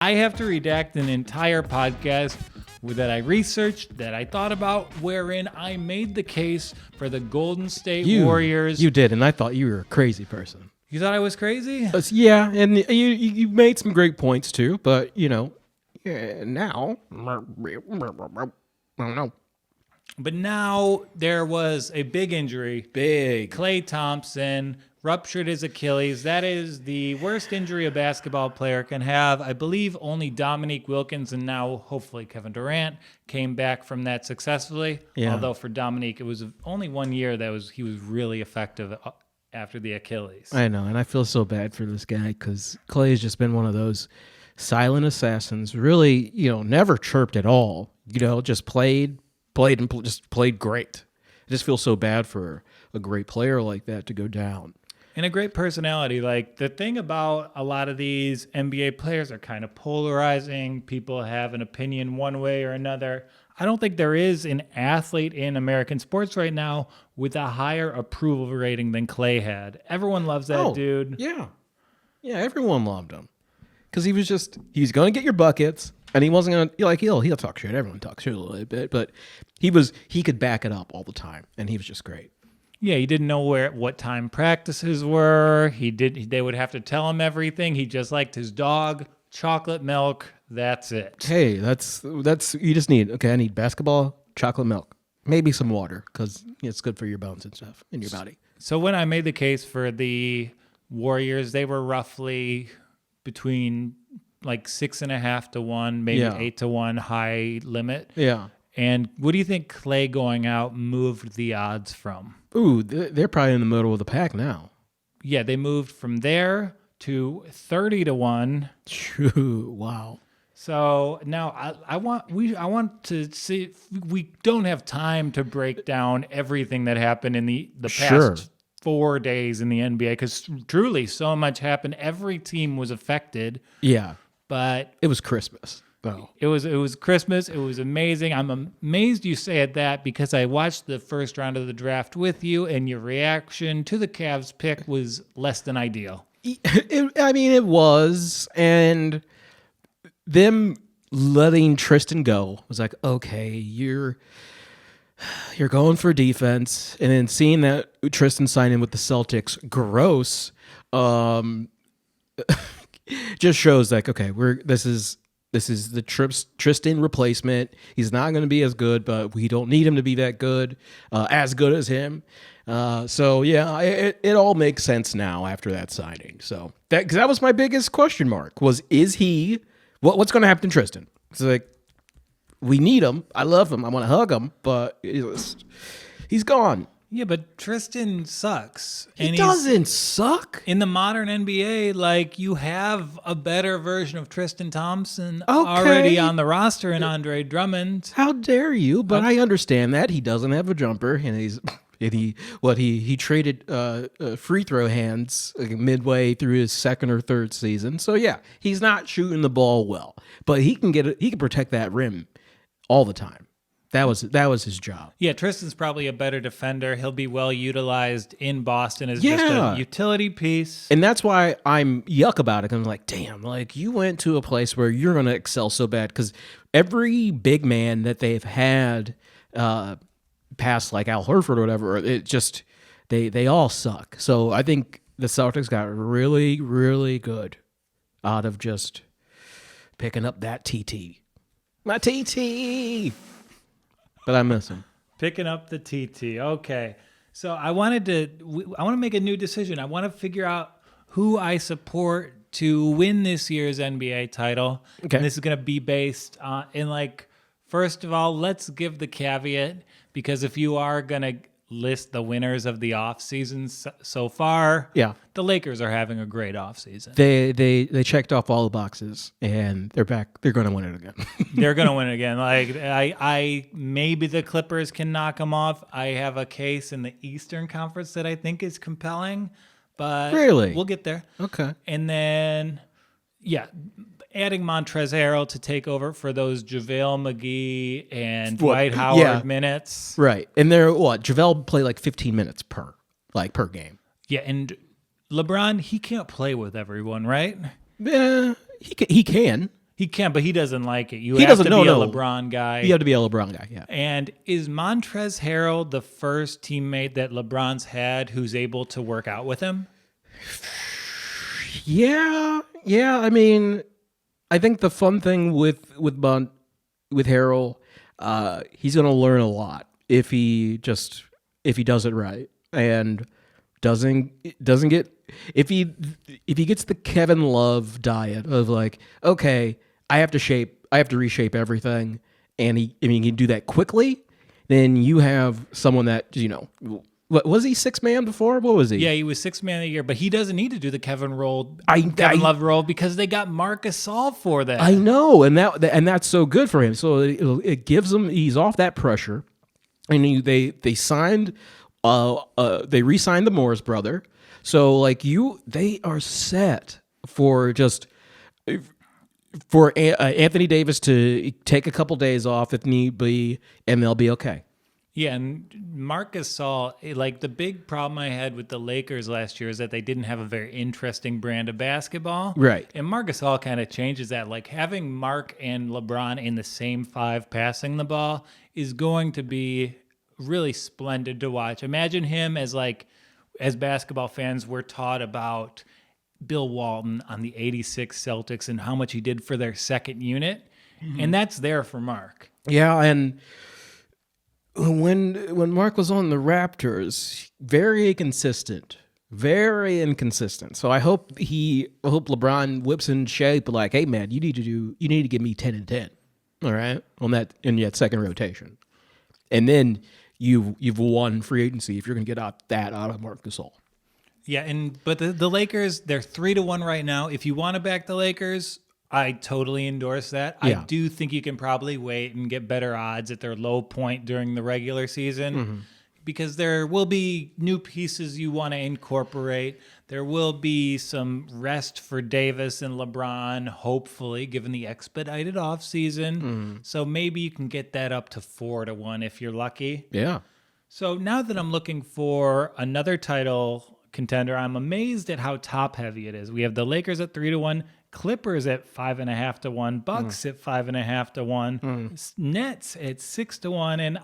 I have to redact an entire podcast that I researched, that I thought about, wherein I made the case for the Golden State Warriors. You did, and I thought you were a crazy person. You thought I was crazy? Yeah, and you made some great points too, but, now, I don't know. But now there was a big injury. Klay Thompson ruptured his Achilles. That is the worst injury a basketball player can have. I believe only Dominique Wilkins and now hopefully Kevin Durant came back from that successfully. Yeah. Although for Dominique, it was only 1 year he was really effective after the Achilles. I know, and I feel so bad for this guy because Klay has just been one of those silent assassins. Really, never chirped at all. Just played great. I just feel so bad for a great player like that to go down. And a great personality. Like, the thing about a lot of these NBA players are kind of polarizing. People have an opinion one way or another. I don't think there is an athlete in American sports right now with a higher approval rating than Klay had. Everyone loves that dude. Yeah. Yeah, everyone loved him. Because he's going to get your buckets, and he wasn't going to, he'll talk shit. Everyone talks shit a little bit, but he could back it up all the time, and he was just great. Yeah, he didn't know what time practices were. They would have to tell him everything. He just liked his dog, chocolate milk. That's it. Hey, that's you just need. Okay, I need basketball, chocolate milk, maybe some water because it's good for your bones and stuff in your body. So when I made the case for the Warriors, they were roughly between like 6.5 to 1, maybe 8 to 1 high limit. Yeah. And what do you think Klay going out moved the odds from? Ooh, they're probably in the middle of the pack now. Yeah, they moved from there to 30 to 1. Wow. So now I want to see. We don't have time to break down everything that happened in the past 4 days in the NBA because truly so much happened. Every team was affected. Yeah, but it was Christmas. Oh. It was Christmas. It was amazing. I'm amazed you said that because I watched the first round of the draft with you, and your reaction to the Cavs pick was less than ideal. It was, and them letting Tristan go was like, okay, you're going for defense, and then seeing that Tristan signed in with the Celtics, gross, just shows like, okay, this is the Tristan replacement. He's not going to be as good, but we don't need him to be that good, as good as him. So yeah, it all makes sense now after that signing. So because that was my biggest question mark is he what's going to happen to Tristan? It's like we need him. I love him. I want to hug him, but he's gone. Yeah, but Tristan sucks. He doesn't suck. In the modern NBA, like, you have a better version of Tristan Thompson already on the roster and Andre Drummond. How dare you? But I understand that. He doesn't have a jumper, and he traded free throw hands midway through his second or third season. So yeah, he's not shooting the ball well, but he can protect that rim all the time. That was his job. Yeah, Tristan's probably a better defender. He'll be well utilized in Boston as just a utility piece. And that's why I'm yuck about it. I'm like, damn, like you went to a place where you're going to excel so bad because every big man that they've had past like Al Horford or whatever, it just they all suck. So I think the Celtics got really, really good out of just picking up that TT. My TT. But I miss him. Picking up the TT. Okay. So I want to make a new decision. I want to figure out who I support to win this year's NBA title. Okay. And this is going to be based on, first of all, let's give the caveat, because if you are going to list the winners of the offseason so far, the Lakers are having a great offseason. They checked off all the boxes, and they're back. They're going to win it again. They're going to win it again. Like I maybe the Clippers can knock them off. I have a case in the Eastern Conference that I think is compelling, but really, we'll get there. Okay. And then, adding Montrezl Harrell to take over for those JaVale McGee and Dwight Howard minutes. Right. And they're JaVale played like 15 minutes per game. Yeah, and LeBron, he can't play with everyone, right? Yeah, he can. He can, but he doesn't like it. You He have to doesn't. be No, a no. LeBron guy. You have to be a LeBron guy. Yeah. And is Montrezl Harrell the first teammate that LeBron's had who's able to work out with him? Yeah. I mean, I think the fun thing with Harrell, he's going to learn a lot if he does it right and doesn't get if he gets the Kevin Love diet of like, okay, I have to reshape everything, and he can do that quickly. Then you have someone that what was he, 6 man before? What was he? Yeah, he was 6 man of the year, but he doesn't need to do the Kevin Love role because they got Marc Gasol for that. I know, and that's so good for him. So it gives him, he's off that pressure, and they re-signed the Morris brother. So like they are set for Anthony Davis to take a couple days off if need be, and they'll be okay. Yeah, and Marc Gasol, like the big problem I had with the Lakers last year is that they didn't have a very interesting brand of basketball. Right. And Marc Gasol kind of changes that. Like having Marc and LeBron in the same 5 passing the ball is going to be really splendid to watch. Imagine him as basketball fans, we're taught about Bill Walton on the 86 Celtics and how much he did for their second unit. Mm-hmm. And that's there for Marc. Yeah, and when Marc was on the Raptors, very inconsistent. So I hope LeBron whips in shape like, hey man, you need to give me 10 and 10. All right? In that second rotation. And then you've won free agency if you're going to get out of Marc Gasol. Yeah, but the Lakers, they're 3-1 right now. If you want to back the Lakers, I totally endorse that. Yeah. I do think you can probably wait and get better odds at their low point during the regular season because there will be new pieces you want to incorporate. There will be some rest for Davis and LeBron, hopefully, given the expedited offseason. So maybe you can get that up to 4-1 if you're lucky. Yeah. So now that I'm looking for another title contender, I'm amazed at how top-heavy it is. We have the Lakers at 3-1. Clippers at 5.5-1, Bucks at 5.5-1, Nets at 6-1, and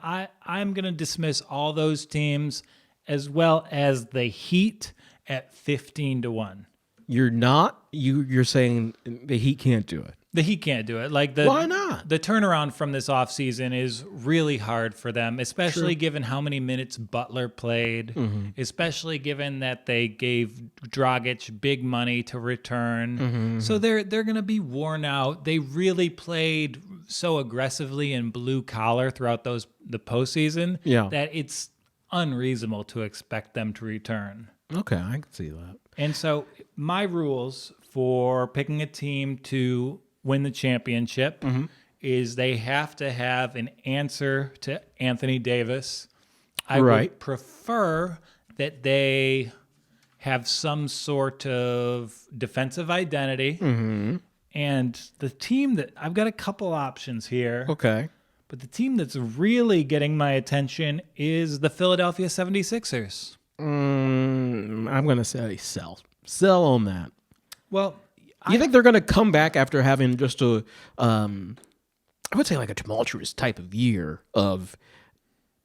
I'm gonna dismiss all those teams as well as the Heat at 15-1. You're not. You're saying the Heat can't do it. The Heat can't do it. Why not? The turnaround from this offseason is really hard for them, especially given how many minutes Butler played, especially given that they gave Dragic big money to return. So they're going to be worn out. They really played so aggressively in blue collar throughout the postseason that it's unreasonable to expect them to return. Okay, I can see that. And so my rules for picking a team to win the championship is they have to have an answer to Anthony Davis. I would prefer that they have some sort of defensive identity. And the team that I've got a couple options here. Okay. But the team that's really getting my attention is the Philadelphia 76ers. I'm going to say sell. Sell on that. Well, you think they're going to come back after having just I would say like a tumultuous type of year of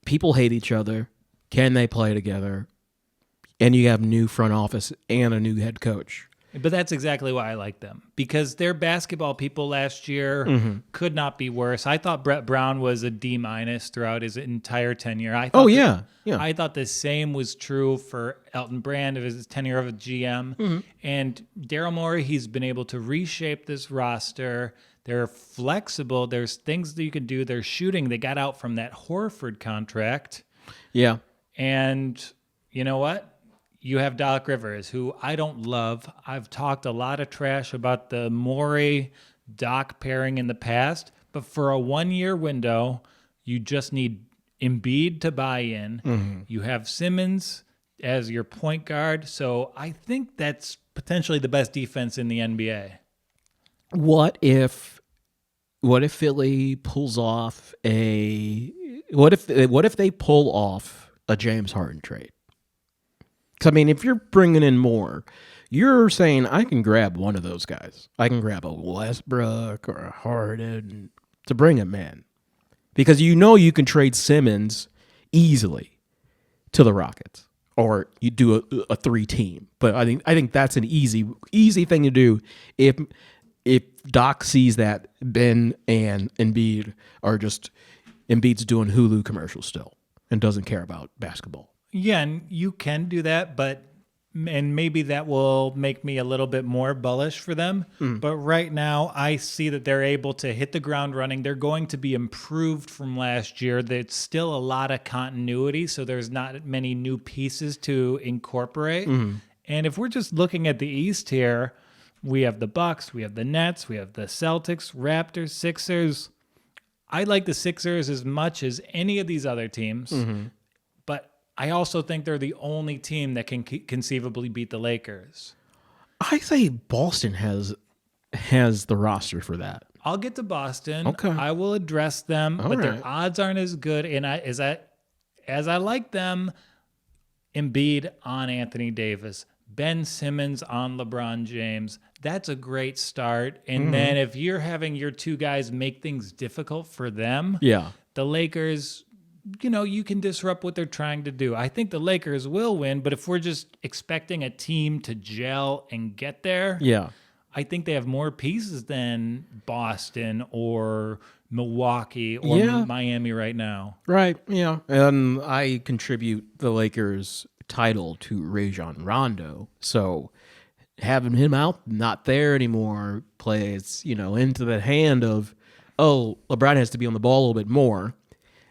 people hate each other. Can they play together? And you have new front office and a new head coach. But that's exactly why I like them, because their basketball people last year could not be worse. I thought Brett Brown was a D- throughout his entire tenure. I thought the same was true for Elton Brand of his tenure of a GM. And Daryl Morey, he's been able to reshape this roster. They're flexible. There's things that you can do. They're shooting. They got out from that Horford contract. Yeah. And you know what? You have Doc Rivers, who I don't love. I've talked a lot of trash about the Morey-Doc pairing in the past, but for a 1-year window, you just need Embiid to buy in. You have Simmons as your point guard, so I think that's potentially the best defense in the NBA. What if Philly pulls off what if they pull off a James Harden trade? I mean, if you're bringing in more, You're saying I can grab one of those guys. I can grab a Westbrook or a Harden to bring him in. Because you can trade Simmons easily to the Rockets. Or you do a 3-team. But I think that's an easy thing to do if Doc sees that Ben and Embiid are just Embiid's doing Hulu commercials still and doesn't care about basketball. Yeah, and you can do that, and maybe that will make me a little bit more bullish for them. But right now, I see that they're able to hit the ground running. They're going to be improved from last year. There's still a lot of continuity, so there's not many new pieces to incorporate. And if we're just looking at the East here, we have the Bucks, we have the Nets, we have the Celtics, Raptors, Sixers. I like the Sixers as much as any of these other teams, but I also think they're the only team that can conceivably beat the Lakers. I say Boston has the roster for that. I'll get to Boston. Okay. I will address them, but their odds aren't as good. And as I like them, Embiid on Anthony Davis, Ben Simmons on LeBron James. That's a great start. And then if you're having your two guys make things difficult for them, the Lakers, you can disrupt what they're trying to do. I think the Lakers will win, but if we're just expecting a team to gel and get there, I think they have more pieces than Boston or Milwaukee or Miami right now. Right, yeah. And I contribute the Lakers title to Rajon Rondo. So having him out, not there anymore, plays, into the hand of, LeBron has to be on the ball a little bit more.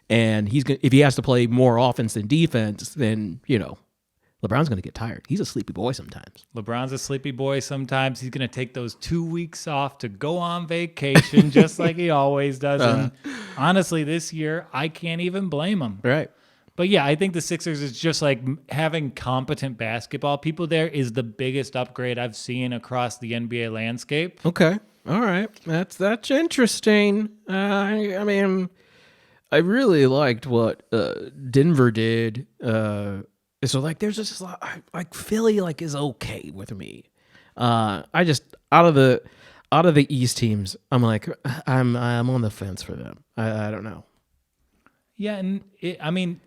And if he has to play more offense than defense, then, LeBron's going to get tired. He's a sleepy boy sometimes. LeBron's a sleepy boy sometimes. He's going to take those 2 weeks off to go on vacation, just like he always does. And honestly, this year, I can't even blame him. Right. But yeah, I think the Sixers is just like having competent basketball people there is the biggest upgrade I've seen across the NBA landscape. Okay. All right. That's interesting. I mean, I really liked what Denver did. So there's just like Philly is okay with me. I just out of the East teams, I'm on the fence for them. I don't know. Yeah, and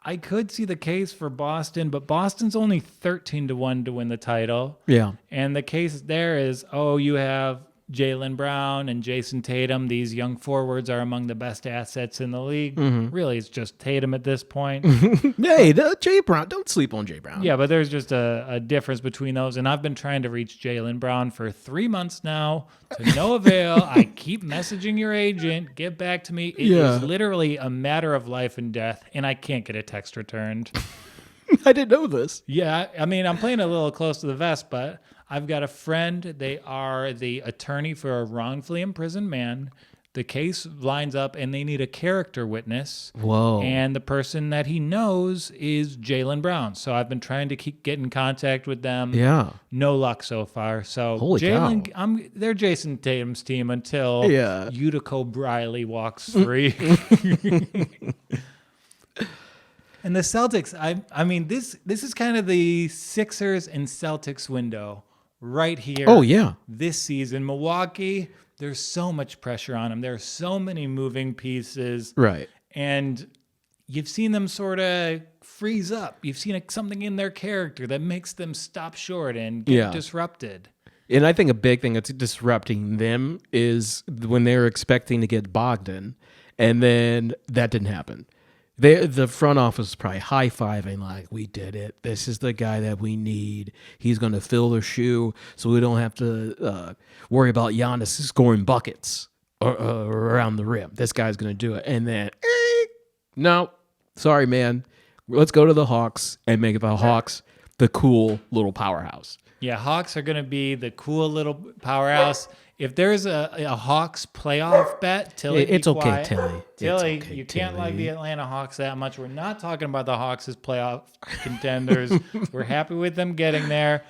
I could see the case for Boston, but Boston's only 13-1 to win the title. Yeah. And the case there is, you have Jaylen Brown and Jason Tatum. These young forwards are among the best assets in the league. Really, it's just Tatum at this point. Hey, Jay Brown. Don't sleep on Jay Brown. Yeah, but there's just a difference between those. And I've been trying to reach Jaylen Brown for 3 months now to no avail. I keep messaging your agent. Get back to me. It is literally a matter of life and death, and I can't get a text returned. I didn't know this. Yeah, I'm playing a little close to the vest, but I've got a friend. They are the attorney for a wrongfully imprisoned man. The case lines up, and they need a character witness. Whoa. And the person that he knows is Jaylen Brown. So I've been trying to get in contact with them. Yeah. No luck so far. So Holy cow. They're Jason Tatum's team until Utico Briley walks free. And the Celtics, this is kind of the Sixers and Celtics window right here. Oh, yeah. This season. Milwaukee, there's so much pressure on them. There are so many moving pieces. Right. And you've seen them sort of freeze up. You've seen something in their character that makes them stop short and get disrupted. And I think a big thing that's disrupting them is when they're expecting to get Bogdan, and then that didn't happen. The front office is probably high-fiving we did it. This is the guy that we need. He's going to fill the shoe so we don't have to worry about Giannis scoring buckets around the rim. This guy's going to do it. And then, no, sorry, man. Let's go to the Hawks and make the Hawks the cool little powerhouse. Yeah, Hawks are going to be the cool little powerhouse. If there's a Hawks playoff bet, Tilly, it's be okay, quiet. Tilly. Tilly, It's okay, you can't Tilly. like the Atlanta Hawks that much. We're not talking about the Hawks as playoff contenders. We're happy with them getting there.